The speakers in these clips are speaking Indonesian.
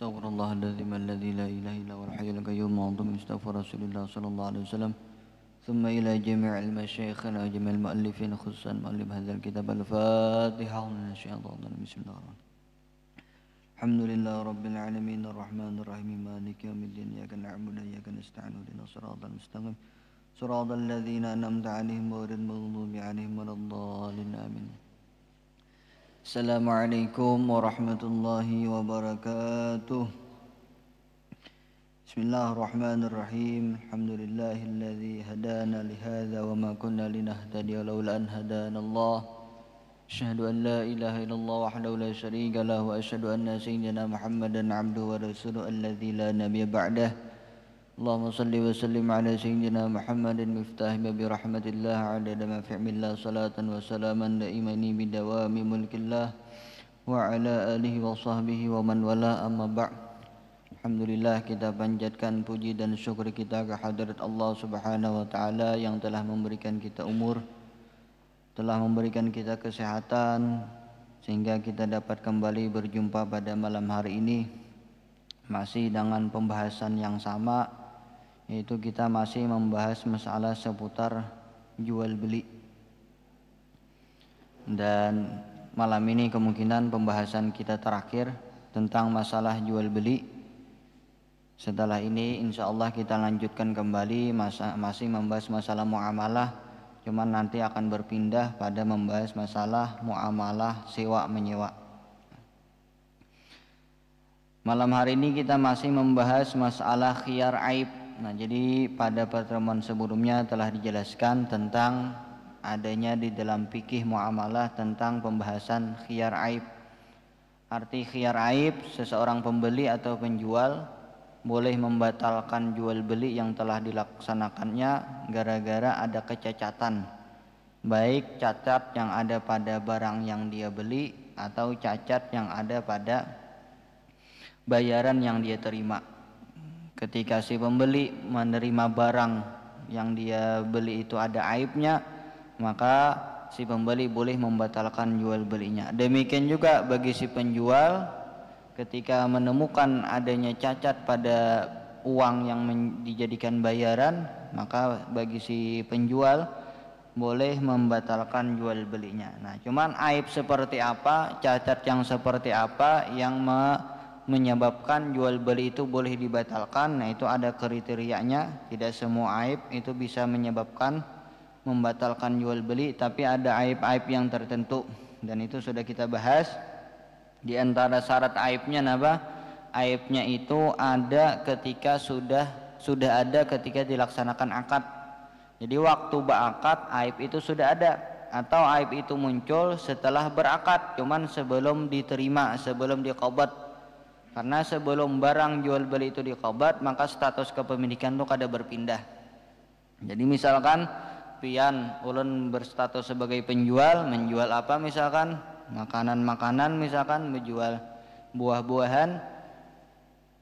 استغفر الله الذي لا إله إلا هو الحي القيوم وأعظم استغفر رسول الله صلى الله عليه وسلم ثم إلى جميع المشايخنا وجميع المؤلفين خصوصا مؤلف هذا الكتاب الفاتحة من الشيطان الرجيم بسم الله الرحمن الرحيم الحمد لله رب العالمين الرحمن الرحيم مالك يوم الدين إياك نعبد وإياك نستعين اهدنا الصراط المستقيم صراط الذين أنعمت عليهم غير المغضوب عليهم ولا الضالين آمين. Assalamualaikum warahmatullahi wabarakatuh. Bismillahirrahmanirrahim. Alhamdulillahilladzi hadana lihadza wa ma kunna linahtadiya laula an hadanallah. Asyhadu an la ilaha illallah wahdahu la syarika lahu wa asyhadu anna sayyidina Muhammadan abduhu wa rasuluhu alladzi la nabiyya ba'dahu. Allahumma salli wa sallim ala sayyidina Muhammadin miftah babi rahmatillah adada ma fi ilmillah salatan wa salaman daimani bidawami mulkillah wa ala alihi wa sahbihi wa man wala amma ba'. Alhamdulillah, kita panjatkan puji dan syukur kita ke hadirat Allah subhanahu wa ta'ala yang telah memberikan kita umur, telah memberikan kita kesehatan sehingga kita dapat kembali berjumpa pada malam hari ini masih dengan pembahasan yang sama, yaitu kita masih membahas masalah seputar jual beli. Dan malam ini kemungkinan pembahasan kita terakhir tentang masalah jual beli. Setelah ini insya Allah kita lanjutkan kembali masih membahas masalah muamalah, cuman nanti akan berpindah pada membahas masalah muamalah sewa menyewa. Malam hari ini kita masih membahas masalah khiyar aib. Nah, jadi pada pertemuan sebelumnya telah dijelaskan tentang adanya di dalam fikih muamalah tentang pembahasan khiyar aib. Arti khiyar aib, seseorang pembeli atau penjual boleh membatalkan jual beli yang telah dilaksanakannya gara-gara ada kecacatan, baik cacat yang ada pada barang yang dia beli atau cacat yang ada pada bayaran yang dia terima. Ketika si pembeli menerima barang yang dia beli itu ada aibnya, maka si pembeli boleh membatalkan jual belinya. Demikian juga bagi si penjual, ketika menemukan adanya cacat pada uang yang dijadikan bayaran, maka bagi si penjual boleh membatalkan jual belinya. Nah, cuman aib seperti apa, cacat yang seperti apa yang menyebabkan jual beli itu boleh dibatalkan. Nah, itu ada kriterianya. Tidak semua aib itu bisa menyebabkan membatalkan jual beli, tapi ada aib-aib yang tertentu dan itu sudah kita bahas. Di antara syarat aibnya apa? Aibnya itu ada ketika sudah ada ketika dilaksanakan akad. Jadi waktu berakad aib itu sudah ada, atau aib itu muncul setelah berakad, cuman sebelum diterima, sebelum diqabad. Karena sebelum barang jual beli itu diqabad, maka status kepemilikan itu kada berpindah. Jadi misalkan pian ulun berstatus sebagai penjual, menjual apa misalkan makanan-makanan, misalkan menjual buah-buahan.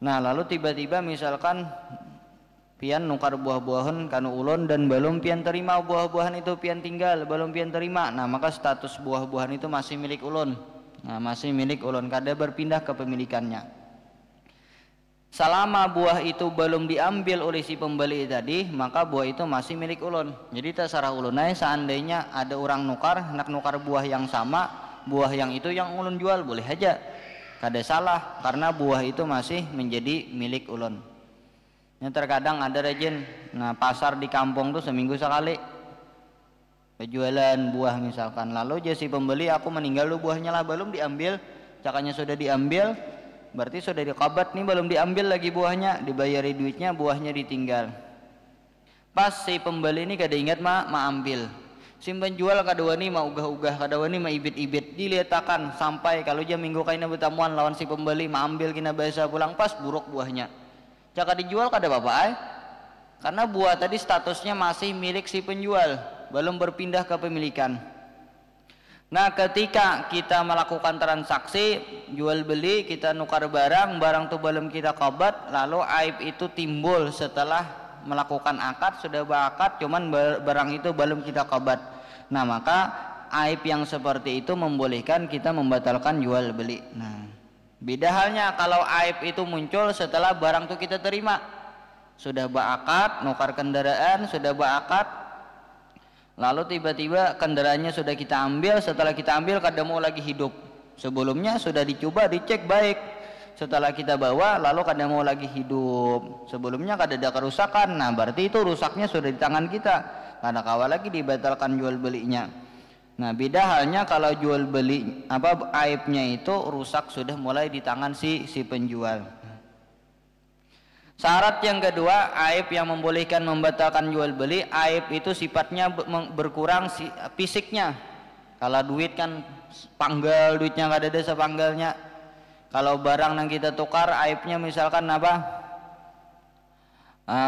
Nah, lalu tiba-tiba misalkan pian nukar buah-buahan kanu ulun dan belum pian terima buah-buahan itu, pian tinggal belum pian terima. Nah, maka status buah-buahan itu masih milik ulun. Nah, masih milik ulun, kada berpindah kepemilikannya. Selama buah itu belum diambil oleh si pembeli tadi, maka buah itu masih milik ulun. Jadi terserah ulun aja, seandainya ada orang nukar, nak nukar buah yang sama, buah yang itu yang ulun jual, boleh aja, kada salah, karena buah itu masih menjadi milik ulun. Yang terkadang ada rejin, nah pasar di kampung tuh seminggu sekali penjualan buah misalkan, lalu jadi si pembeli aku meninggal lu buahnya lah belum diambil, cakanya sudah diambil, berarti sudah diqabad nih, belum diambil lagi buahnya, dibayari duitnya, buahnya ditinggal. Pas si pembeli ini kada ingat ambil, si penjual kada wani ugah-ugah, kada wani ibit-ibit, diletakan sampai kalau dia minggu kaina bertamuan lawan si pembeli ambil kina bahasa pulang, pas buruk buahnya, caka dijual kada apa-apa karena buah tadi statusnya masih milik si penjual, belum berpindah kepemilikan. Nah, ketika kita melakukan transaksi jual beli, kita nukar barang itu belum kita qabad, lalu aib itu timbul setelah melakukan akad, sudah berakad cuman barang itu belum kita qabad. Nah, maka aib yang seperti itu membolehkan kita membatalkan jual beli. Nah, Beda halnya kalau aib itu muncul setelah barang itu kita terima. Sudah berakad, nukar kendaraan, sudah berakad, lalu tiba-tiba kendaraannya sudah kita ambil, setelah kita ambil kada mau lagi hidup. Sebelumnya sudah dicoba, dicek baik. Setelah kita bawa, lalu kada mau lagi hidup. Sebelumnya kada ada kerusakan. Nah, berarti itu rusaknya sudah di tangan kita. Karena kawal lagi dibatalkan jual belinya. Nah, beda halnya kalau jual beli aibnya itu rusak sudah mulai di tangan si penjual. Syarat yang kedua, aib yang membolehkan membatalkan jual beli, aib itu sifatnya berkurang fisiknya. Kalau duit kan panggal, duitnya nggak ada desa panggalnya. Kalau barang yang kita tukar, aibnya misalkan apa?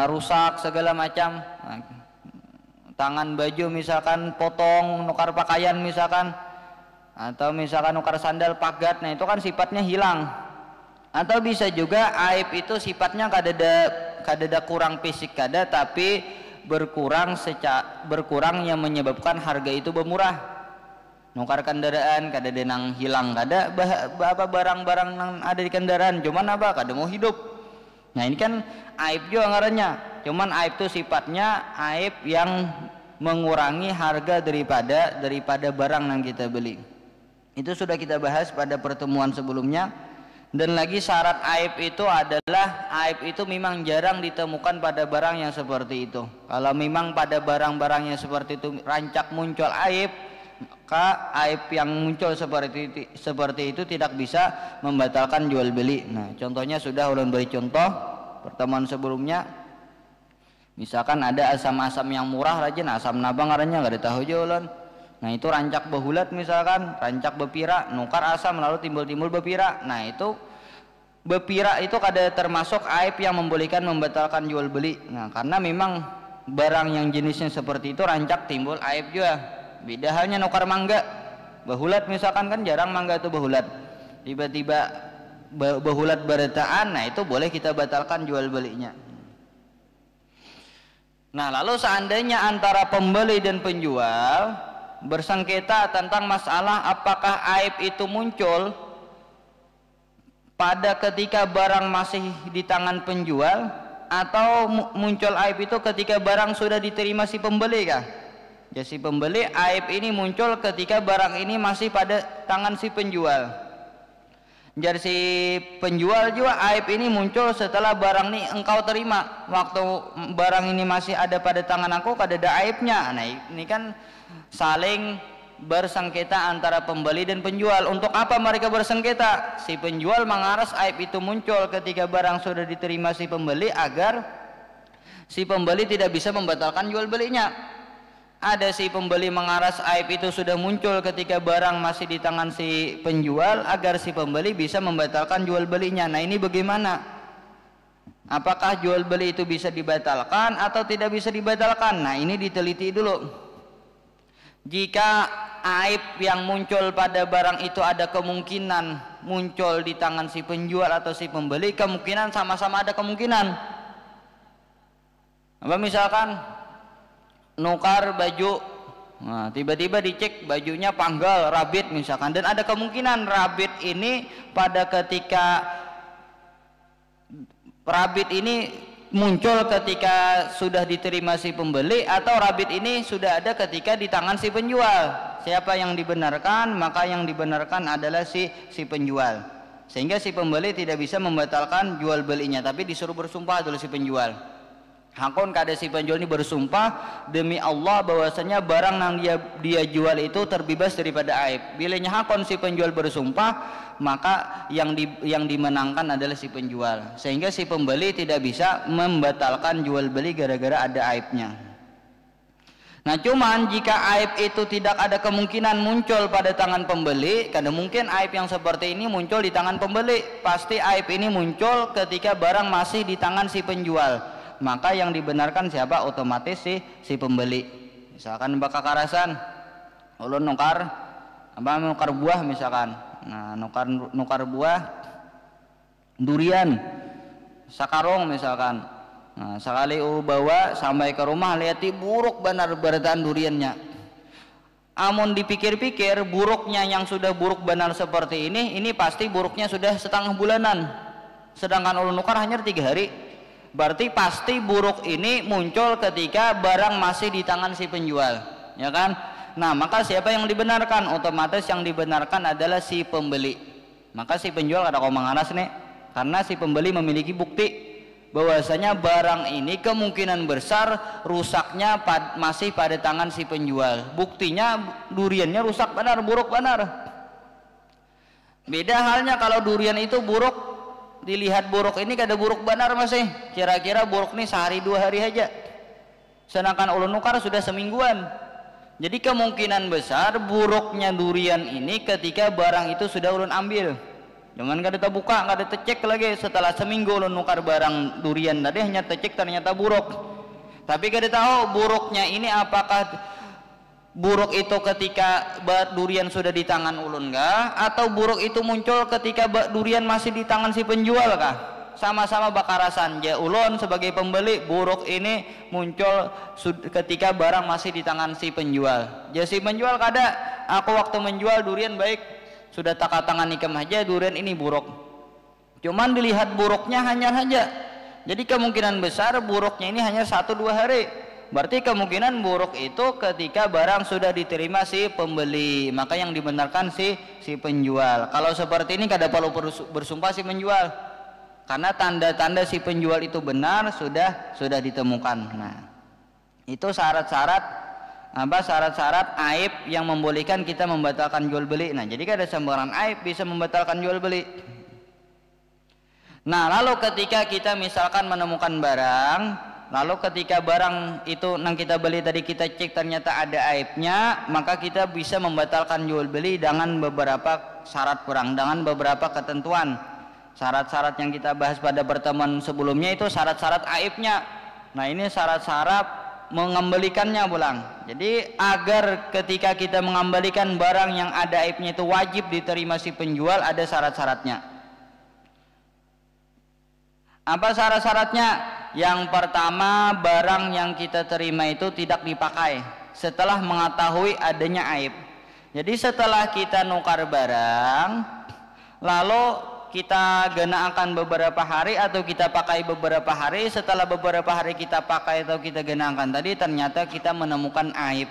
Rusak segala macam. Tangan baju misalkan potong, nukar pakaian misalkan, atau misalkan nukar sandal pagat. Nah itu kan sifatnya hilang. Atau bisa juga aib itu sifatnya kadada kurang fisik kada, tapi berkurang yang menyebabkan harga itu bermurah. Nukar kendaraan kadada nang hilang kada, barang-barang yang ada di kendaraan cuman apa kada mau hidup. Nah ini kan aib juga ngarannya, cuman aib itu sifatnya aib yang mengurangi harga daripada barang yang kita beli. Itu sudah kita bahas pada pertemuan sebelumnya. Dan lagi syarat aib itu adalah aib itu memang jarang ditemukan pada barang yang seperti itu. Kalau memang pada barang-barang yang seperti itu rancak muncul aib, maka aib yang muncul seperti itu tidak bisa membatalkan jual beli. Nah contohnya sudah ulun beri contoh pertemuan sebelumnya. Misalkan ada asam-asam yang murah rajin, asam nabang ngarannya nggak ada tahu aja ulun. Nah itu rancak behulat misalkan, rancak bepira, nukar asam lalu timbul bepira. Nah itu bepira itu kada termasuk aib yang membolehkan membatalkan jual beli. Nah karena memang barang yang jenisnya seperti itu rancak timbul aib juga. Beda halnya nukar mangga, behulat misalkan kan jarang mangga itu behulat. Tiba-tiba behulat beretaan, nah itu boleh kita batalkan jual belinya. Nah lalu seandainya antara pembeli dan penjual bersengketa tentang masalah apakah aib itu muncul pada ketika barang masih di tangan penjual atau muncul aib itu ketika barang sudah diterima si pembeli kah? Ya si pembeli aib ini muncul ketika barang ini masih pada tangan si penjual. Jadi si penjual juga aib ini muncul setelah barang ini engkau terima. Waktu barang ini masih ada pada tangan aku kada ada aibnya. Nah ini kan saling bersengketa antara pembeli dan penjual. Untuk apa mereka bersengketa? Si penjual mengaras aib itu muncul ketika barang sudah diterima si pembeli agar si pembeli tidak bisa membatalkan jual belinya. Ada si pembeli mengaras aib itu sudah muncul ketika barang masih di tangan si penjual agar si pembeli bisa membatalkan jual belinya. Nah ini bagaimana? Apakah jual beli itu bisa dibatalkan atau tidak bisa dibatalkan? Nah ini diteliti dulu. Jika aib yang muncul pada barang itu ada kemungkinan muncul di tangan si penjual atau si pembeli, kemungkinan sama-sama ada kemungkinan. Apa misalkan nukar baju, nah, tiba-tiba dicek bajunya panggal, rabit misalkan, dan ada kemungkinan rabit ini pada ketika rabit ini muncul ketika sudah diterima si pembeli atau rabit ini sudah ada ketika di tangan si penjual. Siapa yang dibenarkan? Maka yang dibenarkan adalah si penjual. Sehingga si pembeli tidak bisa membatalkan jual belinya, tapi disuruh bersumpah dulu si penjual. Hakon kada si penjual ini bersumpah demi Allah bahwasanya barang yang dia jual itu terbebas daripada aib. Bilanya hakon si penjual bersumpah, maka yang dimenangkan adalah si penjual. Sehingga si pembeli tidak bisa membatalkan jual beli gara-gara ada aibnya. Nah cuman jika aib itu tidak ada kemungkinan muncul pada tangan pembeli, kada mungkin aib yang seperti ini muncul di tangan pembeli. Pasti aib ini muncul ketika barang masih di tangan si penjual. Maka yang dibenarkan siapa? Otomatis si pembeli. Misalkan bakal karasan, ulun nukar buah misalkan. Nah nukar buah durian sakarong misalkan. Nah sekali bawa sampai ke rumah lihat buruk benar berataan duriannya. Amun dipikir-pikir, buruknya yang sudah buruk benar seperti ini pasti buruknya sudah setengah bulanan. Sedangkan ulun nukar hanya 3 hari. Berarti pasti buruk ini muncul ketika barang masih di tangan si penjual, ya kan? Nah, maka siapa yang dibenarkan? Otomatis yang dibenarkan adalah si pembeli. Maka si penjual kada komang aras nih, karena si pembeli memiliki bukti bahwasanya barang ini kemungkinan besar rusaknya masih pada tangan si penjual. Buktinya duriannya rusak benar, buruk benar. Beda halnya kalau durian itu buruk, dilihat buruk ini kada buruk benar masih. Kira-kira buruk nih sehari 2 hari aja. Sedangkan ulun nukar sudah semingguan. Jadi kemungkinan besar buruknya durian ini ketika barang itu sudah ulun ambil. Jangan kada terbuka, kada tercek lagi setelah seminggu ulun nukar barang durian tadi hanya tercek ternyata buruk. Tapi kada tahu buruknya ini apakah buruk itu ketika durian sudah di tangan ulun kah, atau buruk itu muncul ketika durian masih di tangan si penjual kah? Sama-sama bakarasan. Ya ulun sebagai pembeli, buruk ini muncul ketika barang masih di tangan si penjual. Ya si penjual kada, aku waktu menjual durian baik, sudah tak tangan nikam aja durian ini buruk. Cuman dilihat buruknya hanya saja. Jadi kemungkinan besar buruknya ini hanya 1-2 hari. Berarti kemungkinan buruk itu ketika barang sudah diterima si pembeli, maka yang dibenarkan si penjual. Kalau seperti ini kada perlu bersumpah si penjual, karena tanda-tanda si penjual itu benar sudah ditemukan. Nah, itu syarat-syarat syarat-syarat aib yang membolehkan kita membatalkan jual beli. Nah, jadi ada sembarangan aib bisa membatalkan jual beli. Nah, lalu ketika kita misalkan menemukan barang, lalu ketika barang itu yang kita beli tadi kita cek ternyata ada aibnya, maka kita bisa membatalkan jual beli dengan beberapa syarat kurang, dengan beberapa ketentuan. Syarat-syarat yang kita bahas pada pertemuan sebelumnya itu syarat-syarat aibnya. Nah, ini syarat-syarat mengembalikannya pulang. Jadi agar ketika kita mengembalikan barang yang ada aibnya itu wajib diterima si penjual, ada syarat-syaratnya. Apa syarat-syaratnya? Yang pertama, barang yang kita terima itu tidak dipakai setelah mengetahui adanya aib. Jadi setelah kita nukar barang, lalu kita gunakan beberapa hari atau kita pakai beberapa hari, setelah beberapa hari kita pakai atau kita gunakan tadi ternyata kita menemukan aib.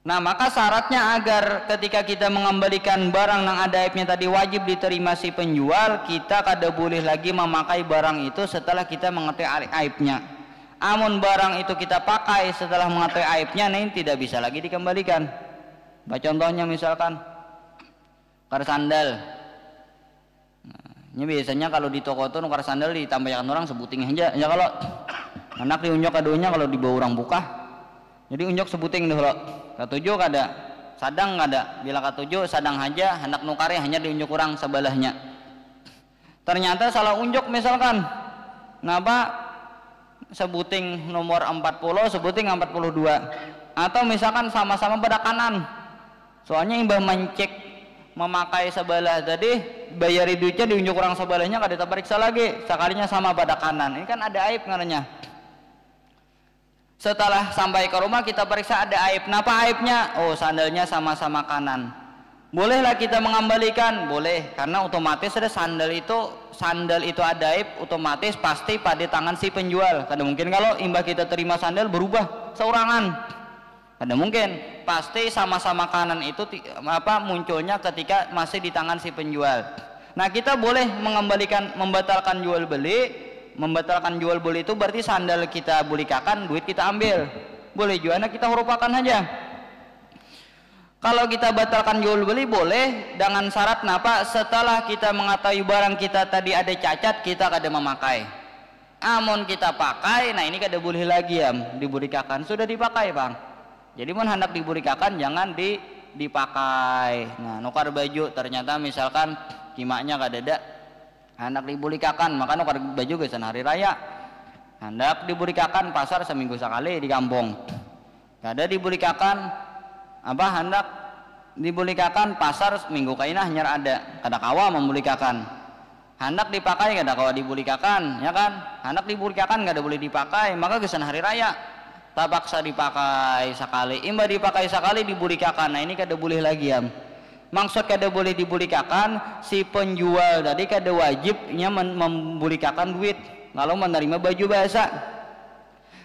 Nah, maka syaratnya agar ketika kita mengembalikan barang yang ada aibnya tadi wajib diterima si penjual, kita kada boleh lagi memakai barang itu setelah kita mengetahui aibnya. Amun barang itu kita pakai setelah mengetahui aibnya, ini tidak bisa lagi dikembalikan. Contohnya misalkan nukar sandal. Ini biasanya kalau di toko tuh nukar sandal ditambahkan orang sebuting aja. Ya kalau anak diunjuk kadonya kalau dibawa orang buka, jadi unjuk sebuting dulu. Katujuh kada, sadang kada. Bila katujuh sadang aja, hendak nukari hanya diunjuk orang sebelahnya. Ternyata salah unjuk misalkan, ngapa sebuting nomor 40, sebuting 42, atau misalkan sama-sama pada kanan. Soalnya imbah mencek memakai sebelah tadi bayari duitnya diunjuk orang sebelahnya kada terperiksa lagi, sekalinya sama pada kanan. Ini kan ada aib ngarannya. Setelah sampai ke rumah kita periksa ada aib. Napa aibnya? Oh, sandalnya sama-sama kanan. Bolehlah kita mengembalikan? Boleh, karena otomatis ada sandal itu ada aib, otomatis pasti pada tangan si penjual. Kada mungkin kalau imbah kita terima sandal berubah seorangan. Ada mungkin, pasti sama-sama kanan itu munculnya ketika masih di tangan si penjual. Nah, kita boleh membatalkan jual beli. Membatalkan jual beli itu berarti sandal kita bulikakan, duit kita ambil. Boleh juga kita hurupakan aja. Kalau kita batalkan jual beli boleh dengan syarat napa? Setelah kita mengetahui barang kita tadi ada cacat, kita kada memakai. Amun kita pakai, nah ini kada boleh lagi ya dibulikakan. Sudah dipakai, Bang. Jadi mun hendak dibulikakan jangan dipakai. Nah, nukar baju ternyata misalkan kimaknya kadada, hendak dibulikakan, maka nukar baju gesan hari raya. Hendak dibulikakan pasar seminggu sekali di kampung. Kada dibulikakan hendak dibulikakan pasar seminggu kaina hanya ada. Kada kawa membulikakan. Hendak dipakai kada kawa dibulikakan, ya kan? Hendak dibulikakan kada boleh dipakai, maka gesan hari raya. tak paksa dipakai sekali, imbah dipakai sekali dibulikakan. Nah ini kada boleh lagi ya. Maksud kada boleh dibulikakan, si penjual tadi kada wajibnya membulikakan duit kalau menerima baju basah.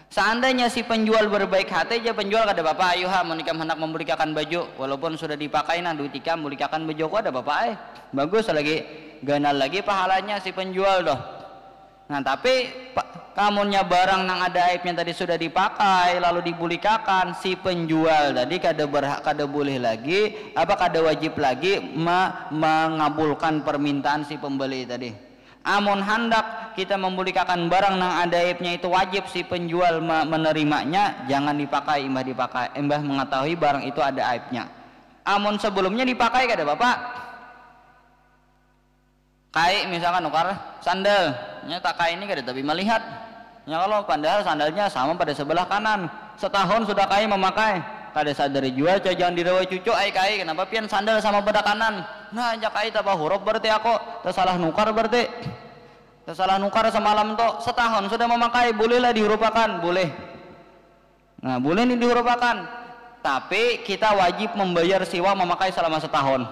Seandainya si penjual berbaik hati aja, penjual kada apa-apa, ayo ha menikam hendak membulikakan baju walaupun sudah dipakai nah duit ikam bulikakan baju ko ada apa-apa bagus lagi, ganal lagi pahalanya si penjual doh. Nah tapi kamunnya barang nang ada aibnya tadi sudah dipakai lalu dibulikakan, si penjual tadi kada berhak, kada boleh lagi apa kada wajib lagi mengabulkan permintaan si pembeli tadi. Amun hendak kita membulikakan barang nang ada aibnya itu wajib si penjual menerimanya, jangan dipakai imbah mengetahui barang itu ada aibnya. Amun sebelumnya dipakai kada bapak kai misalkan nukar sandal nya tak kai ini kada tapi melihat ya, kalau padahal sandalnya sama pada sebelah kanan, setahun sudah kai memakai kada sadari jual jangan dirawa cucu kai kenapa pian sandal sama pada kanan. Nah ajak kai tak huruf berarti aku tersalah nukar, berarti tersalah nukar semalam tuh setahun sudah memakai, bolehlah dihurupakan, boleh. Nah boleh nih dihurupakan, tapi kita wajib membayar siwa memakai selama setahun.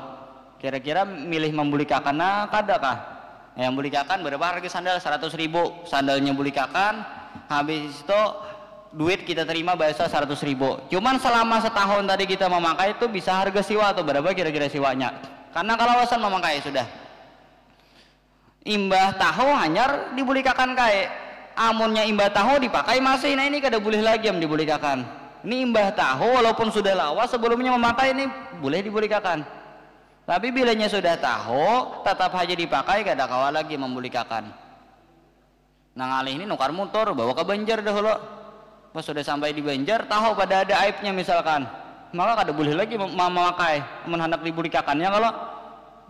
Kira-kira milih membulikakan nah kadakah yang bulikakan berapa harga sandal 100.000, sandalnya bulikakan habis itu duit kita terima bahasa 100.000, cuman selama setahun tadi kita memakai itu bisa harga siwa atau berapa kira-kira siwanya, karena kalau alasan memakai sudah imbah tahu hanyar dibulikakan kae, amunnya imbah tahu dipakai masih, nah ini kada boleh lagi yang dibulikakan. Ini imbah tahu walaupun sudah lawas sebelumnya memakai ini boleh dibulikakan, tapi bilanya sudah tahu tetap aja dipakai kada kawa lagi membulikakan. Nah ngalih ini nukar motor bawa ke Banjar dahulu, pas sudah sampai di Banjar tahu pada ada aibnya misalkan, maka kada boleh lagi memakai hendak dibulikakannya. Kalau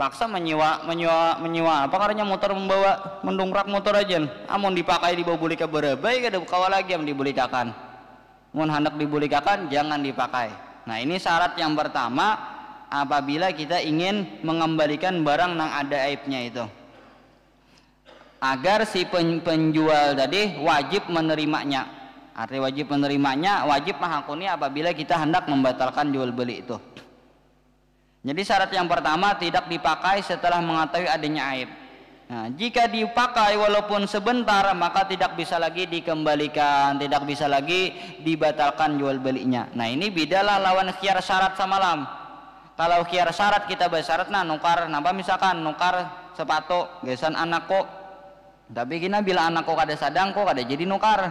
paksa menyewa apa karena motor membawa mendongkrak motor aja, amun dipakai dibawa bulika berabai kada kawa lagi yang dibulikakan. Mun hendak dibulikakan jangan dipakai. Nah ini syarat yang pertama apabila kita ingin mengembalikan barang nang ada aibnya itu, agar si penjual tadi wajib menerimanya. Arti wajib menerimanya, wajib menghakuni apabila kita hendak membatalkan jual beli itu. Jadi syarat yang pertama tidak dipakai setelah mengetahui adanya aib. Nah, jika dipakai walaupun sebentar maka tidak bisa lagi dikembalikan, tidak bisa lagi dibatalkan jual belinya. Nah ini bedalah lawan khiyar syarat samalam. Kalau khiyar syarat kita bersyarat nah nukar napa misalkan nukar sepatu gesan anakku, tapi kina bila anakku kada sadang kok kada jadi nukar.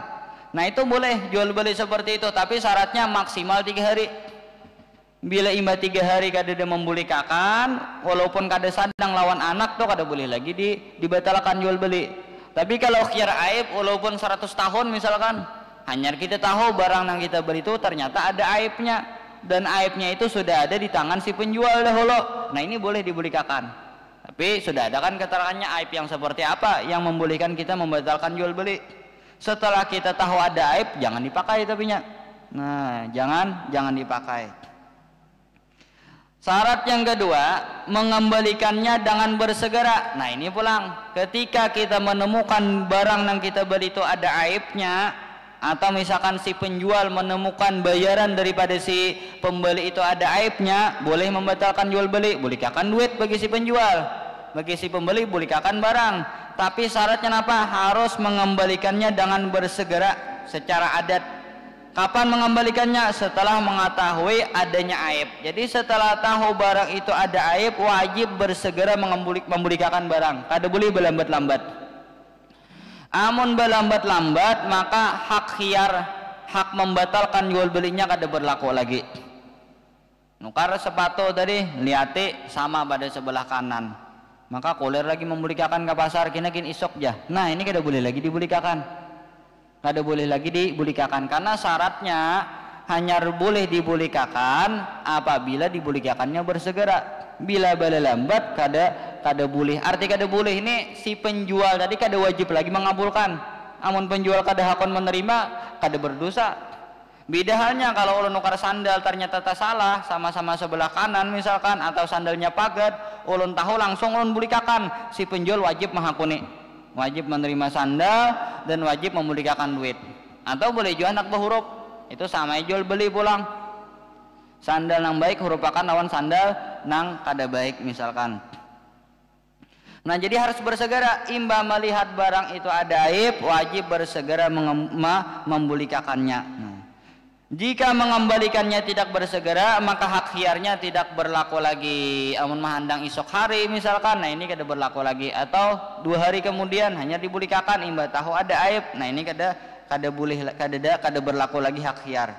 Nah itu boleh jual beli seperti itu, tapi syaratnya maksimal 3 hari. Bila imbah 3 hari kada dia membulikakan walaupun kada sadang lawan anak tuh kada boleh lagi dibatalkan jual beli. Tapi kalau khiyar aib walaupun 100 tahun misalkan, hanya kita tahu barang yang kita beli itu ternyata ada aibnya, dan aibnya itu sudah ada di tangan si penjual dahulu, nah ini boleh dibulikakan. Tapi sudah ada kan keterangannya aib yang seperti apa yang membolehkan kita membatalkan jual beli. Setelah kita tahu ada aib jangan dipakai tapinya. Nah jangan dipakai. Syarat yang kedua mengembalikannya dengan bersegera. Nah ini pulang ketika kita menemukan barang yang kita beli itu ada aibnya, atau misalkan si penjual menemukan bayaran daripada si pembeli itu ada aibnya, boleh membatalkan jual beli, bulikakan duit bagi si penjual, bagi si pembeli bulikakan barang. Tapi syaratnya apa? Harus mengembalikannya dengan bersegera secara adat. Kapan mengembalikannya? Setelah mengetahui adanya aib. Jadi setelah tahu barang itu ada aib, wajib bersegera membulikakan barang, kada boleh berlambat-lambat. Amun berlambat-lambat maka hak khiyar, hak membatalkan jual belinya kada berlaku lagi. Nukar sepatu tadi liati sama pada sebelah kanan, maka kuler lagi membulikakan ke pasar kinakin isok jah. Nah ini kada boleh lagi dibulikakan, kada boleh lagi dibulikakan, karena syaratnya hanya boleh dibulikakan apabila dibulikakannya bersegera. Bila bala lambat kada boleh. Arti kada boleh ini si penjual tadi kada wajib lagi mengabulkan. Amun penjual kada hakon menerima kada berdosa. Beda halnya kalau ulun nukar sandal ternyata tak salah, sama-sama sebelah kanan misalkan, atau sandalnya pagat, ulun tahu langsung ulun bulikakan, si penjual wajib menghakuni, wajib menerima sandal dan wajib membulikakan duit. Atau boleh juga anak berhuruf, itu sama jual beli pulang. Sandal nang baik merupakan lawan sandal nang kada baik misalkan. Nah jadi harus bersegera, imba melihat barang itu ada aib, wajib bersegera membulikakannya. Jika mengembalikannya tidak bersegera, maka hak khiarnya tidak berlaku lagi. Amun mahandang isok hari misalkan, nah ini kada berlaku lagi. Atau 2 hari kemudian hanya dibulikakan, imba tahu ada aib, nah ini kada berlaku lagi hak khiar.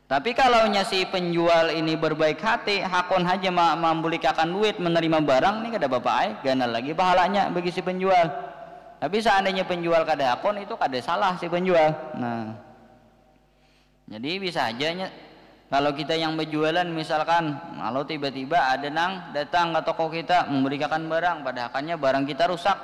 Tapi kalau si penjual ini berbaik hati, hakon aja membulikakan duit, menerima barang, ini kada bapak aib, ganal lagi pahalanya bagi si penjual. Tapi seandainya penjual kada hakon, itu kada salah si penjual. Nah jadi bisa aja kalau kita yang berjualan misalkan, kalau tiba-tiba ada nang datang ke toko kita memberikan barang, padahalnya barang kita rusak.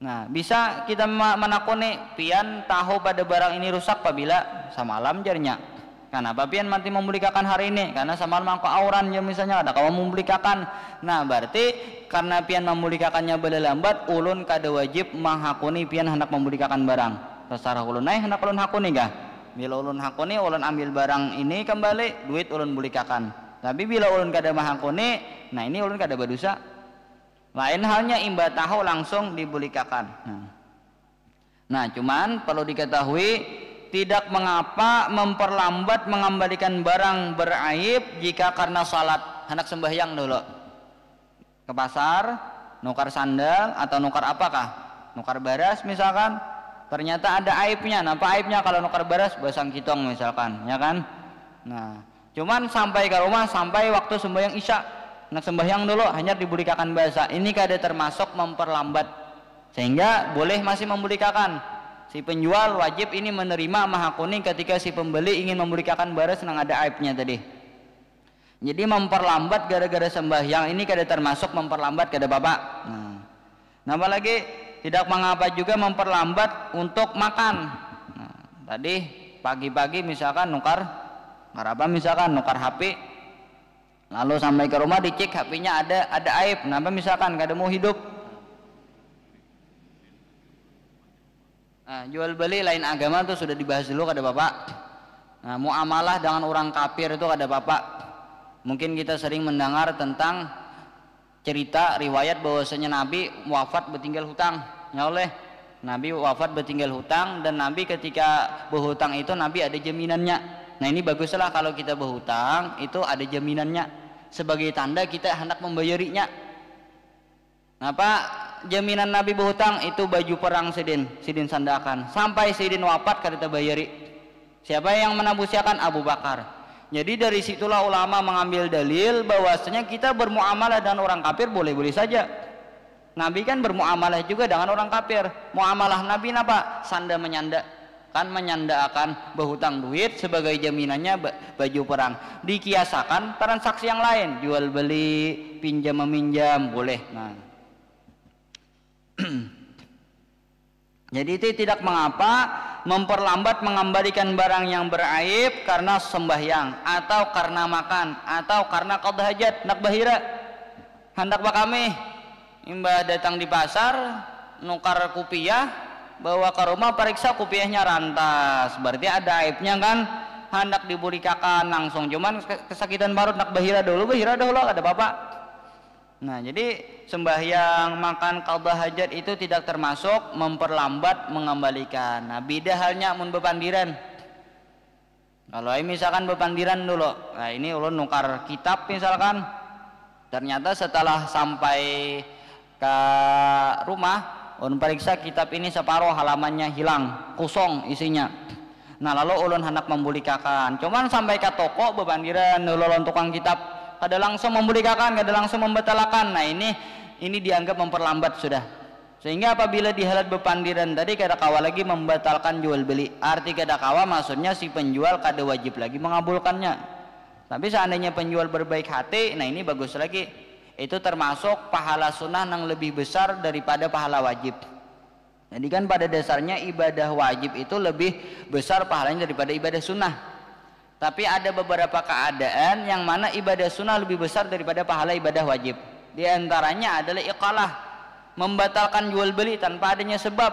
Nah bisa kita menakoni, pian tahu pada barang ini rusak apabila samalam jarnya. Kenapa pian mati memberikan hari ini? Karena samalam aku auran ya misalnya, ada kamu memberikan. Nah berarti karena pian memberikannya lambat, ulun kada wajib menghakuni pian hendak memberikan barang. Terserah ulun hendak ulun hakuni kah? Bila ulun hakuni, ulun ambil barang ini kembali, duit ulun bulikakan. Tapi bila ulun kada mahakuni, nah ini ulun kada berdosa. Lain halnya imba tahu langsung dibulikakan. Nah cuman perlu diketahui, tidak mengapa memperlambat mengembalikan barang beraib jika karena salat. Hendak sembahyang dulu ke pasar, nukar sandal atau nukar apakah? Nukar baras misalkan. Ternyata ada aibnya. Apa aibnya kalau nukar baras? Basang kitong misalkan, ya kan? Nah, cuman sampai ke rumah, sampai waktu sembahyang isya, nak sembahyang dulu hanya dibulikakan basah. Ini kada termasuk memperlambat, sehingga boleh masih membulikakan. Si penjual wajib ini menerima mahakuni ketika si pembeli ingin membulikakan baras nang ada aibnya tadi. Jadi memperlambat gara-gara sembahyang ini kada termasuk memperlambat, kada bapak. Nah apalagi tidak mengapa juga memperlambat untuk makan. Nah, tadi pagi-pagi misalkan nukar apa misalkan nukar HP, lalu sampai ke rumah dicek HP-nya ada aib. Kenapa misalkan kada mau hidup? Nah, jual beli lain agama tuh sudah dibahas dulu kada bapak. Nah, muamalah dengan orang kafir itu kada bapak. Mungkin kita sering mendengar tentang cerita riwayat bahwasanya Nabi wafat bertinggal hutang, ya oleh Nabi wafat bertinggal hutang, dan Nabi ketika berhutang itu Nabi ada jaminannya. Nah ini baguslah kalau kita berhutang itu ada jaminannya sebagai tanda kita hendak membayarinya. Nah pak, jaminan Nabi berhutang itu baju perang Sidin sandakan sampai Sidin wafat kada terbayari. Siapa yang menabusiakan? Abu Bakar. Jadi dari situlah ulama mengambil dalil bahwasanya kita bermuamalah dengan orang kafir boleh-boleh saja. Nabi kan bermuamalah juga dengan orang kafir. Muamalah Nabi apa? Sanda menyanda. Kan menyanda akan berhutang duit sebagai jaminannya baju perang. Dikiasakan transaksi yang lain, jual beli, pinjam meminjam boleh. Nah. Jadi itu tidak mengapa memperlambat mengembalikan barang yang beraib karena sembahyang atau karena makan atau karena qada hajat. Nak bahira hendak kami imba datang di pasar nukar kupiah, bawa ke rumah periksa kupiahnya rantas, berarti ada aibnya kan, hendak dibulikakan langsung. Cuman kesakitan parut nak bahira dulu ada bapak. Nah jadi sembahyang, makan, qada hajat itu tidak termasuk memperlambat mengembalikan. Nah beda halnya mun bepandiran. Kalau misalkan bepandiran dulu, nah ini ulun nukar kitab misalkan, ternyata setelah sampai ke rumah ulun periksa kitab ini separuh halamannya hilang, kosong isinya. Nah lalu ulun hendak membulikakan, cuman sampai ke toko bepandiran ulun tukang kitab kada langsung membulikakan, kada langsung membatalkan. Nah ini dianggap memperlambat sudah, sehingga apabila dihalat bepandiran tadi kada kawa lagi membatalkan jual beli. Arti kada kawa maksudnya si penjual kada wajib lagi mengabulkannya. Tapi seandainya penjual berbaik hati, nah ini bagus lagi, itu termasuk pahala sunnah yang lebih besar daripada pahala wajib. Jadi kan pada dasarnya ibadah wajib itu lebih besar pahalanya daripada ibadah sunnah. Tapi ada beberapa keadaan yang mana ibadah sunnah lebih besar daripada pahala ibadah wajib. Di antaranya adalah iqalah, membatalkan jual beli tanpa adanya sebab.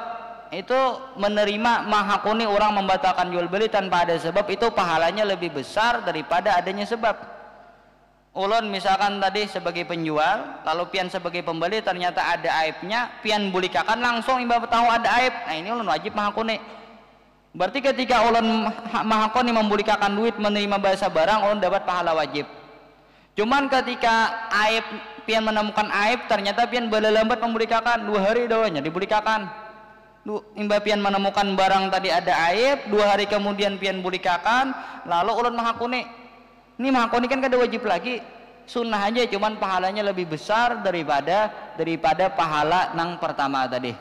itu menerima menghakuni orang membatalkan jual beli tanpa ada sebab, itu pahalanya lebih besar daripada adanya sebab. Ulun misalkan tadi sebagai penjual, lalu pian sebagai pembeli ternyata ada aibnya, pian bulikakan langsung imba tahu ada aib. Nah ini ulun wajib menghakuni. Berarti ketika ulun menghakuni membulikakan duit menerima bahasa barang, ulun dapat pahala wajib. Cuman ketika aib pian menemukan aib, ternyata pian lambat membulikakan 2 hari doanya dibulikakan. Imba pian menemukan barang tadi ada aib, 2 hari kemudian pian bulikakan, lalu ulun menghakuni. Ini menghakuni kan kada wajib lagi, sunnah aja, cuman pahalanya lebih besar daripada pahala nang pertama tadi.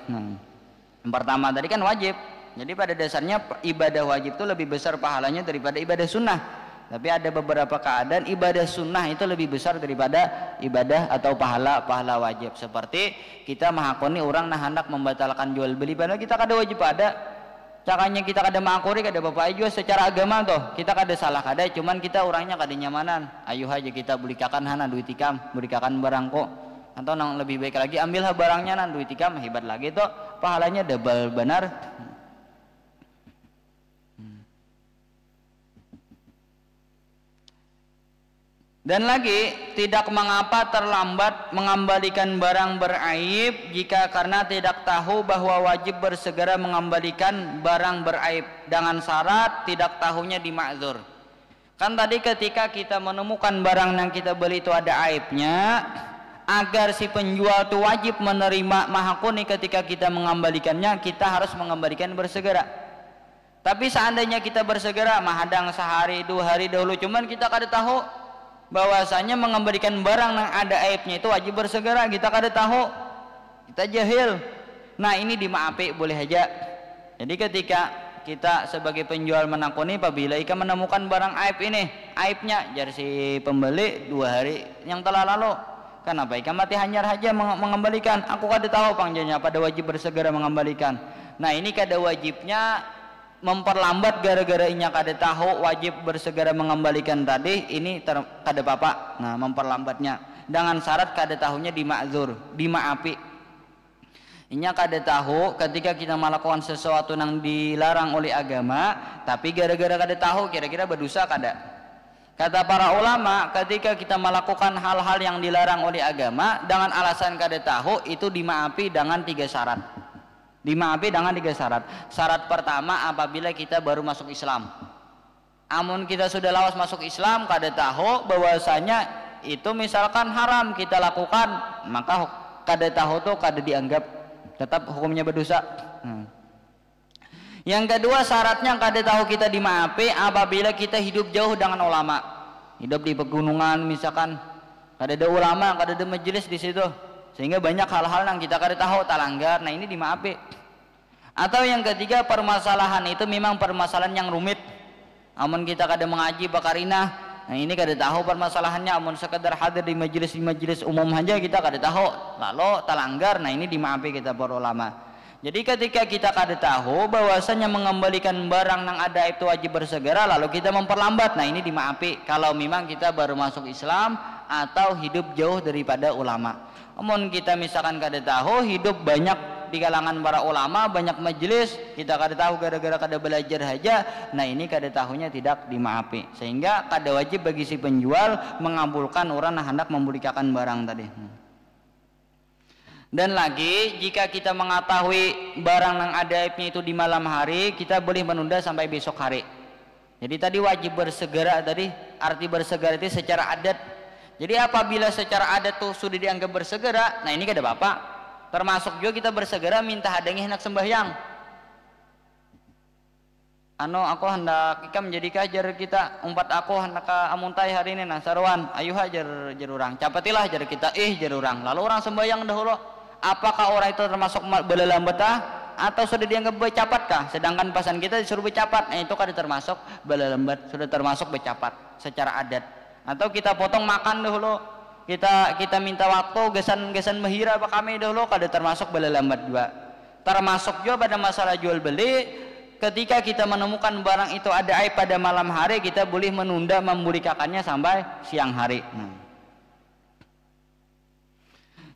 Yang pertama tadi kan wajib. Jadi pada dasarnya ibadah wajib itu lebih besar pahalanya daripada ibadah sunnah. Tapi ada beberapa keadaan ibadah sunnah itu lebih besar daripada ibadah atau pahala wajib. Seperti kita menghakuni orang nah hendak membatalkan jual beli, padahal kita kada wajib ada. Caranya kita kada mengakuri kada bapak juga secara agama toh. Kita kada salah kada, cuman kita orangnya kada nyamanan. Ayo aja kita bulikakan hana duit ikam, bulikakan barang kok. Atau nang lebih baik lagi ambillah barangnya nan duit ikam, hebat lagi toh. Pahalanya double benar. Dan lagi, tidak mengapa terlambat mengembalikan barang beraib jika karena tidak tahu bahwa wajib bersegera mengembalikan barang beraib dengan syarat tidak tahunya dimakzur. Kan tadi ketika kita menemukan barang yang kita beli itu ada aibnya, agar si penjual itu wajib menerima mahakuni ketika kita mengembalikannya, kita harus mengembalikan bersegera. Tapi seandainya kita bersegera mahadang sehari 2 hari dahulu, cuman kita kada tahu bahwasanya mengembalikan barang yang ada aibnya itu wajib bersegera, kita kada tahu, kita jahil. Nah ini dimaafi boleh aja. Jadi ketika kita sebagai penjual menakuni, apabila ika menemukan barang aib ini, aibnya jar si pembeli 2 hari yang telah lalu, kenapa ika mati hanyar aja mengembalikan? Aku kada tahu pangjanya pada wajib bersegera mengembalikan. Nah ini kada wajibnya memperlambat gara-gara inya kada tahu wajib bersegera mengembalikan tadi, ini kada apa-apa. Nah memperlambatnya dengan syarat kada tahunya dimakzur, dimaafi. Inya kada tahu ketika kita melakukan sesuatu yang dilarang oleh agama, tapi gara-gara kada tahu kira-kira berdosa kada. Kata para ulama, ketika kita melakukan hal-hal yang dilarang oleh agama dengan alasan kada tahu, itu dimaafi dengan 3 syarat. Dimaafi dengan 3 syarat. Syarat pertama, apabila kita baru masuk Islam. Amun kita sudah lawas masuk Islam, kada tahu bahwasanya itu misalkan haram kita lakukan, maka kada tahu tuh kada dianggap, tetap hukumnya berdosa. Yang kedua syaratnya kada tahu kita dimaafi apabila kita hidup jauh dengan ulama. Hidup di pegunungan misalkan, kada ada ulama, kada ada majelis di situ, sehingga banyak hal-hal yang kita kada tahu talanggar. Nah ini dimaafi. Atau yang ketiga, permasalahan itu memang permasalahan yang rumit. Amun kita kada mengaji bakarina, nah ini kada tahu permasalahannya. Amun sekedar hadir di majelis umum saja kita kada tahu, lalu talanggar. Nah ini dimaafi kita para ulama. Jadi ketika kita kada tahu bahwasanya mengembalikan barang yang ada itu wajib bersegera, lalu kita memperlambat, nah ini dimaafi kalau memang kita baru masuk Islam atau hidup jauh daripada ulama. Amun kita misalkan kada tahu, hidup banyak di kalangan para ulama, banyak majelis, kita kada tahu gara-gara kada belajar saja, nah ini kada tahunya tidak dimaafi, sehingga kada wajib bagi si penjual mengabulkan orang yang hendak membulikakan barang tadi. Dan lagi, jika kita mengetahui barang yang ada aibnya itu di malam hari, kita boleh menunda sampai besok hari. Jadi tadi wajib bersegera, tadi arti bersegera itu secara adat. Jadi apabila secara adat tuh sudah dianggap bersegera, nah ini kada apa-apa. Termasuk juga kita bersegera minta hadangi hendak sembahyang. Aku hendak ika menjadi kajar kita, umpat aku hendak amuntai hari ini, nah saruan ayo hajar urang, capatilah jar kita, jar urang, lalu orang sembahyang dahulu. Apakah orang itu termasuk belelambat atau sudah dianggap becapat kah? Sedangkan pasan kita disuruh becapat, nah itu kada termasuk belelambat, sudah termasuk becapat secara adat. Atau kita potong makan dahulu, kita minta waktu gesan mahira apa kami dahulu, kada termasuk belelambat juga. Termasuk juga pada masalah jual beli, ketika kita menemukan barang itu ada aib pada malam hari, kita boleh menunda membulikakannya sampai siang hari.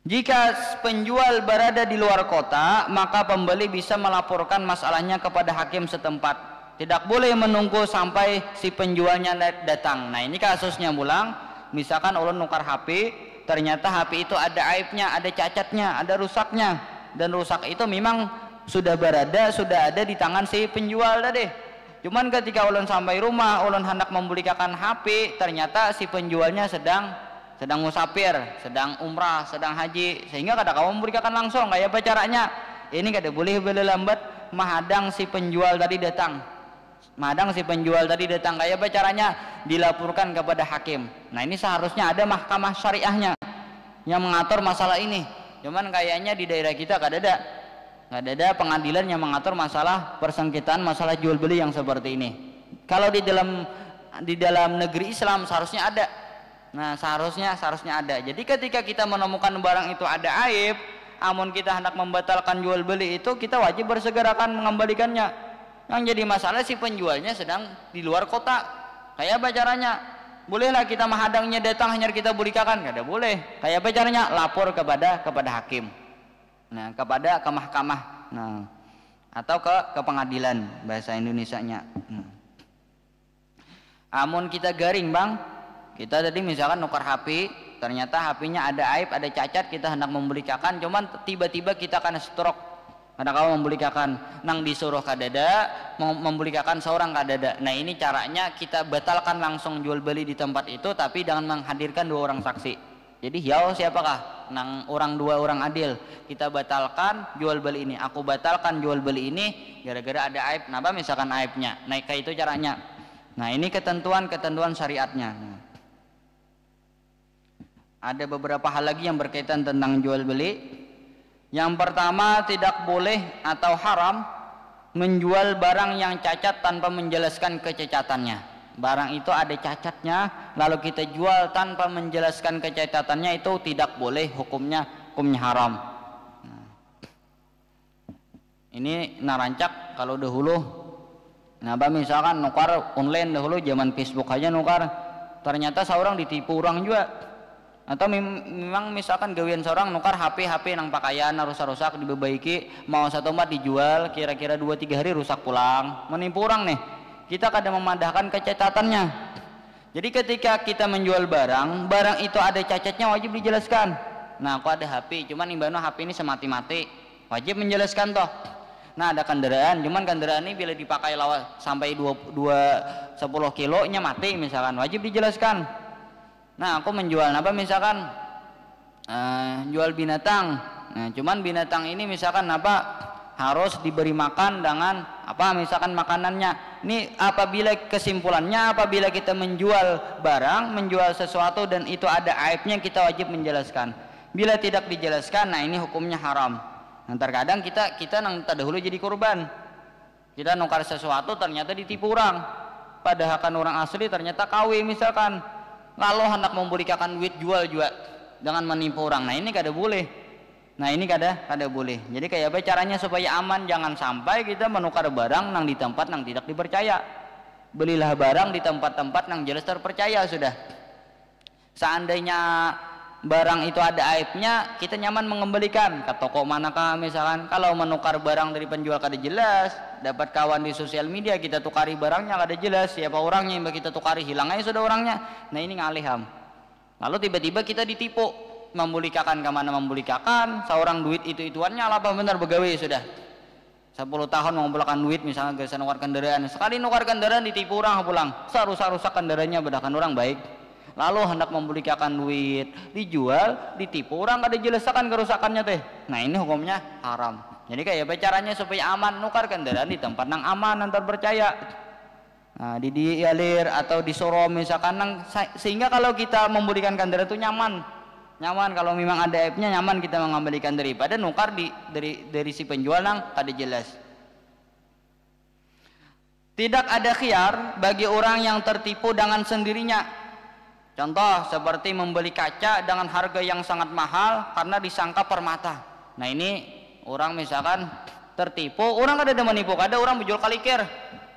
Jika penjual berada di luar kota, maka pembeli bisa melaporkan masalahnya kepada hakim setempat. Tidak boleh menunggu sampai si penjualnya datang. Nah ini kasusnya mulang, misalkan ulun nukar HP, ternyata HP itu ada aibnya, ada cacatnya, ada rusaknya, dan rusak itu memang sudah ada di tangan si penjual tadi. Cuman ketika ulun sampai rumah, ulun hendak membelikan HP, ternyata si penjualnya sedang musafir, sedang umrah, sedang haji, sehingga kada kamu memberikan langsung. Kayak apa caranya? Ini kada boleh beli lambat, mahadang si penjual tadi datang. Kayak apa caranya? Dilaporkan kepada hakim. Nah ini seharusnya ada mahkamah syariahnya yang mengatur masalah ini. Cuman kayaknya di daerah kita kada ada pengadilan yang mengatur masalah persengketaan masalah jual beli yang seperti ini. Kalau di dalam negeri Islam seharusnya ada. Nah seharusnya ada. Jadi ketika kita menemukan barang itu ada aib, amun kita hendak membatalkan jual beli itu, kita wajib bersegerakan mengembalikannya. Yang jadi masalah si penjualnya sedang di luar kota. Kayak apa caranya? Bolehlah kita menghadangnya datang hanya kita belikan? Kada boleh. Kayak apa caranya? Lapor kepada hakim. Nah ke mahkamah. Nah atau ke pengadilan bahasa Indonesianya. Amun kita garing bang, kita tadi misalkan nukar HP, ternyata HP-nya ada aib, ada cacat, kita hendak membelikan, cuman tiba-tiba kita akan stroke. Karena kalau membelikan, nang disuruh kadada, mau membelikan seorang kadada. Nah ini caranya kita batalkan langsung jual beli di tempat itu, tapi dengan menghadirkan 2 orang saksi. Jadi siapakah? Nang dua orang adil. Kita batalkan jual beli ini. Aku batalkan jual beli ini gara-gara ada aib. Napa misalkan aibnya? Nah kayak itu caranya. Nah ini ketentuan syariatnya. Ada beberapa hal lagi yang berkaitan tentang jual beli. Yang pertama, tidak boleh atau haram menjual barang yang cacat tanpa menjelaskan kecacatannya. Barang itu ada cacatnya, lalu kita jual tanpa menjelaskan kecacatannya, itu tidak boleh, hukumnya haram. Ini narancak kalau dahulu. Nah, misalkan nukar online dahulu zaman Facebook aja nukar, ternyata seorang ditipu orang juga. Atau memang misalkan gawian seorang nukar HP nang pakaian rusak-rusak diperbaiki, mau satu mat dijual, kira-kira 2-3 hari rusak pulang, menipu orang nih. Kita kadang memandahkan kecacatannya. Jadi ketika kita menjual barang itu ada cacatnya, wajib dijelaskan. Nah aku ada HP, cuman imbano HP ini semati-mati, wajib menjelaskan toh. Nah ada kendaraan, cuman kendaraan ini bila dipakai sampai 10 kilo nya mati misalkan, wajib dijelaskan. Nah aku menjual apa misalkan jual binatang. Nah cuman binatang ini misalkan apa harus diberi makan dengan apa misalkan makanannya. Ini kesimpulannya apabila kita menjual barang, menjual sesuatu dan itu ada aibnya, kita wajib menjelaskan. Bila tidak dijelaskan, nah ini hukumnya haram. Nah, terkadang kita nang terdahulu jadi korban. Kita nukar sesuatu ternyata ditipu orang. Padahal kan orang asli ternyata KW misalkan. Lalu hendak memberikan duit jual juga dengan menipu orang. Nah ini kada boleh. Nah ini kada boleh. Jadi kayak apa caranya supaya aman? Jangan sampai kita menukar barang nang di tempat nang tidak dipercaya. Belilah barang di tempat-tempat nang jelas terpercaya sudah. Seandainya barang itu ada aibnya, kita nyaman mengembalikan ke toko manakah misalkan. Kalau menukar barang dari penjual kada jelas, dapat kawan di sosial media kita tukari barangnya kada jelas, siapa orangnya yang kita tukari, hilang aja sudah orangnya. Nah ini ngaliham. Lalu tiba-tiba kita ditipu, membulikakan ke mana membulikakan, seorang duit itu-ituannya apa benar begawe sudah 10 tahun mengumpulkan duit misalnya gara-gara nukar kendaraan, sekali nukar kendaraan ditipu orang pulang, rusak kendaraannya bedakan orang baik. Lalu hendak membelikan duit, dijual, ditipu orang, kada jelaskan kerusakannya teh. Nah ini hukumnya haram. Jadi kayak apa caranya supaya aman? Nukar kendaraan di tempat nang aman, nang terpercaya. Nah, di alir atau di Soro misalkan nang, sehingga kalau kita membelikan kendaraan itu nyaman kalau memang ada aibnya, nyaman kita mengembalikan daripada nukar dari si penjual nang kada jelas. Tidak ada khiyar bagi orang yang tertipu dengan sendirinya. Contoh seperti membeli kaca dengan harga yang sangat mahal karena disangka permata. Nah ini orang misalkan tertipu, orang kada ada menipu, kada orang berjual kalikir,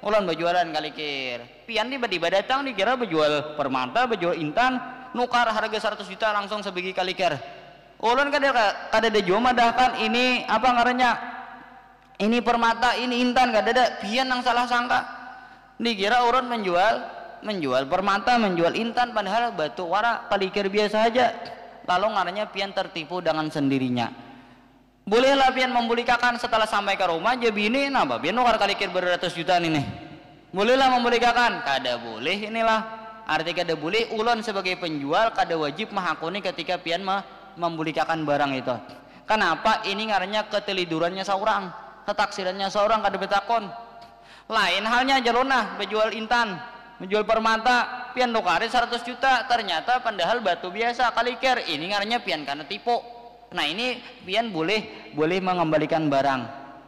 ulan berjualan kalikir, pian tiba-tiba datang dikira berjual permata, berjual intan, nukar harga 100 juta langsung sebegi kalikir. ulun kada ada jual madahkan ini apa ngarannya, ini permata, ini intan, kada ada pian yang salah sangka. Dikira urun menjual permata, menjual intan, padahal batu wara kalikir biasa aja. Lalu ngarannya pian tertipu dengan sendirinya. Bolehlah pian membulikakan setelah sampai ke rumah aja bini, nah pian nukar kalikir beratus juta ini. Bolehlah membulikakan, kada boleh inilah. Arti kada boleh, ulun sebagai penjual kada wajib menghakuni ketika pian membulikakan barang itu. Kenapa? Ini ngarannya ketelidurannya seorang, ketaksirannya seorang kada betakon. Lain halnya jalona menjual intan, menjual permata, pian nukari 100 juta, ternyata padahal batu biasa kalikir. Ini ngarannya pian karena tipu. Nah ini pian boleh mengembalikan barang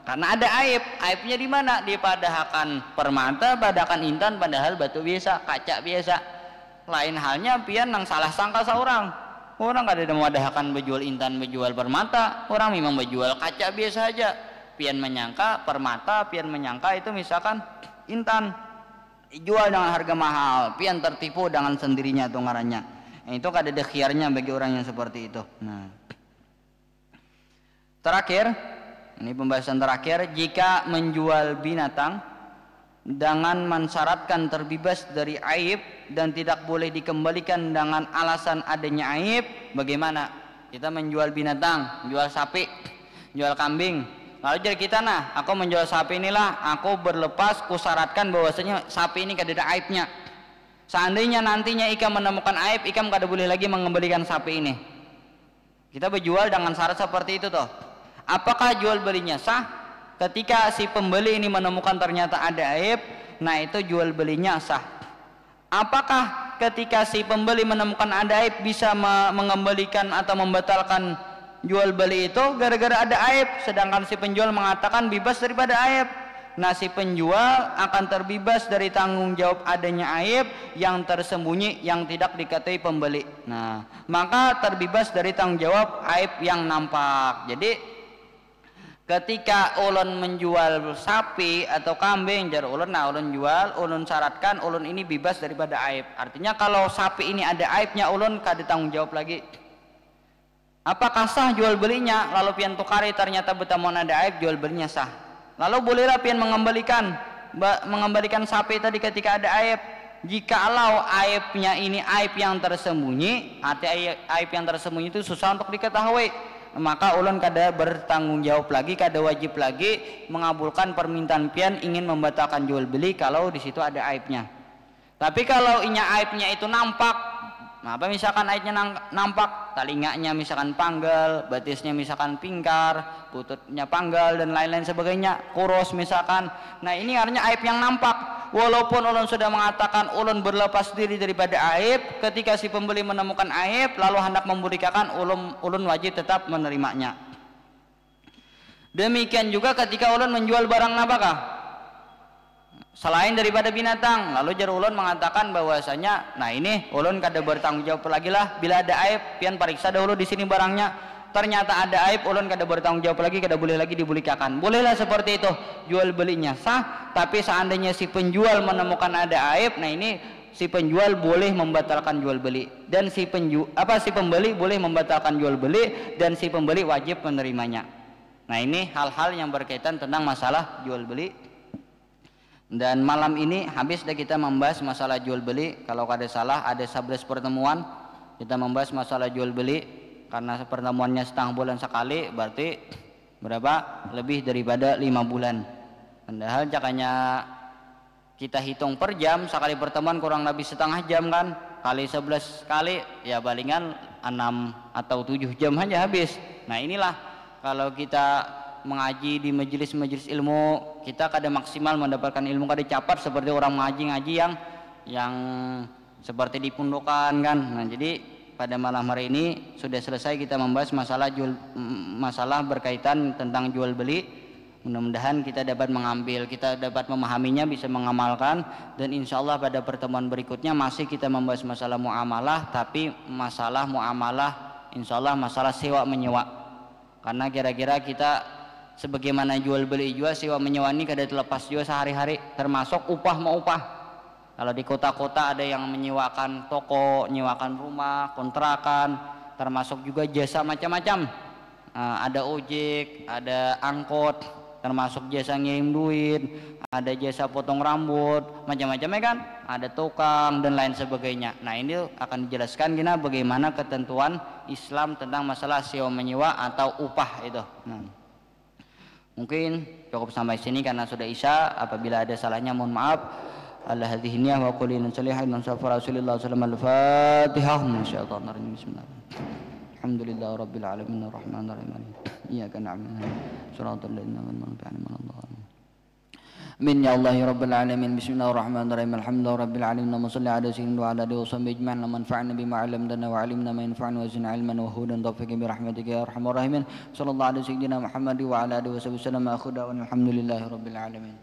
karena ada aib. Aibnya di mana? Di padahakan permata, padahakan intan, padahal batu biasa, kaca biasa. Lain halnya pian yang salah sangka seorang. Orang kada ada mewadahakan berjual intan, berjual permata, orang memang berjual kaca biasa aja. Pian menyangka permata, pian menyangka itu misalkan intan, jual dengan harga mahal, pian tertipu dengan sendirinya tuh ngarannya. Itu kada ada khiarnya bagi orang yang seperti itu. Nah, terakhir, ini pembahasan terakhir, jika menjual binatang dengan mensyaratkan terbebas dari aib dan tidak boleh dikembalikan dengan alasan adanya aib, bagaimana? Kita menjual binatang, jual sapi, jual kambing, lalu jadi kita aku menjual sapi inilah, aku berlepas, kusyaratkan bahwasanya sapi ini kada ada aibnya. Seandainya nantinya ikam menemukan aib, ikam kada boleh lagi mengembalikan sapi ini. Kita berjual dengan syarat seperti itu toh. Apakah jual belinya sah? Ketika si pembeli ini menemukan ternyata ada aib, nah itu jual belinya sah. Apakah ketika si pembeli menemukan ada aib bisa mengembalikan atau membatalkan jual beli itu gara-gara ada aib, sedangkan si penjual mengatakan bebas daripada aib? Nah si penjual akan terbebas dari tanggung jawab adanya aib yang tersembunyi yang tidak diketahui pembeli. Nah maka terbebas dari tanggung jawab aib yang nampak. Jadi ketika ulun menjual sapi atau kambing, jar ulun, ulun jual, ulun syaratkan ulun ini bebas daripada aib. Artinya kalau sapi ini ada aibnya, ulun kada tanggung jawab lagi. Apakah sah jual belinya? Lalu pian tukari ternyata betamun ada aib, jual belinya sah. Lalu bolehlah pian mengembalikan sapi tadi ketika ada aib. Jikalau aibnya ini aib yang tersembunyi, arti aib yang tersembunyi itu susah untuk diketahui, maka ulun kada bertanggung jawab lagi, kada wajib lagi mengabulkan permintaan pian ingin membatalkan jual beli kalau di situ ada aibnya. Tapi kalau aibnya itu nampak, apa misalkan aibnya nampak, talinganya misalkan panggal, batisnya misalkan pingkar, pututnya panggal dan lain-lain sebagainya, kurus misalkan. Nah ini artinya aib yang nampak. Walaupun ulun sudah mengatakan ulun berlepas diri daripada aib, ketika si pembeli menemukan aib lalu hendak membudikakan, ulun wajib tetap menerimanya. Demikian juga ketika ulun menjual barang apakah selain daripada binatang, lalu jar ulun mengatakan bahwasanya nah ini ulun kada bertanggung jawab lagi lah, bila ada aib pian pariksa dahulu di sini barangnya, ternyata ada aib, ulun kada bertanggung jawab lagi, kada boleh lagi dibulikakan. Bolehlah seperti itu, jual belinya sah. Tapi seandainya si penjual menemukan ada aib, nah ini si penjual boleh membatalkan jual beli, dan si pembeli boleh membatalkan jual beli, dan si pembeli wajib menerimanya. Nah ini hal-hal yang berkaitan tentang masalah jual beli. Dan malam ini habis dah kita membahas masalah jual beli. Kalau kada salah ada 11 pertemuan kita membahas masalah jual beli, karena pertemuannya setengah bulan sekali, berarti berapa? Lebih daripada 5 bulan. Padahal jakanya kita hitung per jam, sekali pertemuan kurang lebih setengah jam kan, kali 11 kali ya palingan 6 atau 7 jam aja habis. Nah inilah kalau kita mengaji di majelis-majelis ilmu, kita kada maksimal mendapatkan ilmu, kada capat seperti orang ngaji yang seperti di pundokan kan. Nah jadi pada malam hari ini sudah selesai kita membahas masalah berkaitan tentang jual beli. Mudah-mudahan kita dapat mengambil, kita dapat memahaminya, bisa mengamalkan, dan insya Allah pada pertemuan berikutnya masih kita membahas masalah muamalah, tapi masalah muamalah insya Allah masalah sewa menyewa. Karena kira-kira kita sebagaimana jual beli juga, sewa menyewa ini kada terlepas juga sehari-hari, termasuk upah mau upah. Kalau di kota-kota ada yang menyewakan toko, menyewakan rumah, kontrakan, termasuk juga jasa macam-macam. Ada ojek, ada angkot, termasuk jasa ngirim duit, ada jasa potong rambut, macam-macamnya kan, ada tukang dan lain sebagainya. Nah ini akan dijelaskan gina bagaimana ketentuan Islam tentang masalah sewa menyewa atau upah itu. Nah, mungkin cukup sampai sini karena sudah isya. Apabila ada salahnya mohon maaf. Ala hadhihi niyyah wa qulina salihin wa safar Rasulullah sallallahu alaihi wasallam. Al-Fatihah. Masyaallah. Bismillah. Alhamdulillah rabbil alamin arrahmanir rahim. Iyyaka na'budu wa shiratal ladzina an'amta 'alaihim. Amin ya Allah ya rabbil alamin. Bismillahirrahmanirrahim. Alhamdulillahi rabbil alamin. Allahumma shalli ala sayyidina wa ala alihi wa sahbihi ajma'in. Manfa'na bima 'allamtana wa 'allimna ma yanfa'una wa zidna 'ilman wa hudan tawfiqan bi rahmatika ya arhamar rahimin. Sallallahu ala sayyidina Muhammad wa ala alihi wa sahbihi wasallam. Akhuda wa alhamdulillahi rabbil alamin.